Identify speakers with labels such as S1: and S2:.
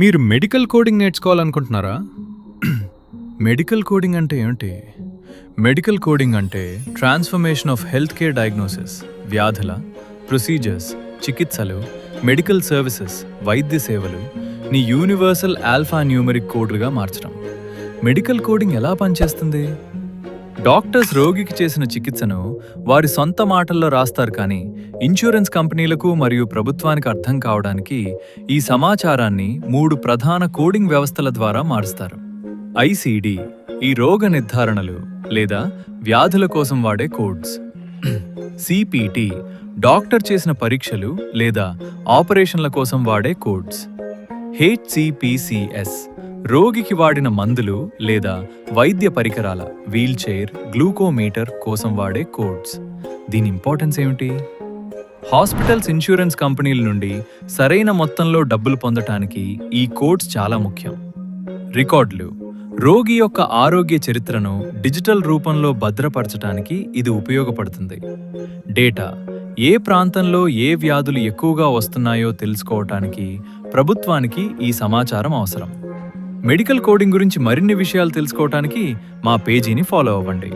S1: మీరు medical coding నేర్చుకోవాలనుకుంటున్నారా? Medical coding అంటే ఏమిటి? మెడికల్ కోడింగ్ అంటే transformation of health care diagnosis, వ్యాధుల, ప్రొసీజర్స్, చికిత్సలు, మెడికల్ సర్వీసెస్, వైద్య సేవలు నీ యూనివర్సల్ ఆల్ఫా న్యూమరిక్ కోడ్లుగా మార్చడం. మెడికల్ కోడింగ్ ఎలా పనిచేస్తుంది? డాక్టర్స్ రోగికి చేసిన చికిత్సను వారి సొంత మాటల్లో రాస్తారు, కానీ ఇన్సూరెన్స్ కంపెనీలకు మరియు ప్రభుత్వానికి అర్థం కావడానికి ఈ సమాచారాన్ని 3 ప్రధాన కోడింగ్ వ్యవస్థల ద్వారా మారుస్తారు. ఐసిడి ఈ రోగ నిర్ధారణలు లేదా వ్యాధుల కోసం వాడే కోడ్స్. సిపిటి డాక్టర్ చేసిన పరీక్షలు లేదా ఆపరేషన్ల కోసం వాడే కోడ్స్. హెచ్సిపిసిఎస్ రోగికి వాడిన మందులు లేదా వైద్య పరికరాల, వీల్చైర్, గ్లూకోమీటర్ కోసం వాడే కోడ్స్. దీని ఇంపార్టెన్స్ ఏమిటి? హాస్పిటల్స్, ఇన్సూరెన్స్ కంపెనీల నుండి సరైన మొత్తంలో డబ్బులు పొందటానికి ఈ కోడ్స్ చాలా ముఖ్యం. రికార్డులు రోగి యొక్క ఆరోగ్య చరిత్రను డిజిటల్ రూపంలో భద్రపరచడానికి ఇది ఉపయోగపడుతుంది. డేటా ఏ ప్రాంతంలో ఏ వ్యాధులు ఎక్కువగా వస్తున్నాయో తెలుసుకోవటానికి ప్రభుత్వానికి ఈ సమాచారం అవసరం. మెడికల్ కోడింగ్ గురించి మరిన్ని విషయాలు తెలుసుకోవటానికి మా పేజీని ఫాలో అవ్వండి.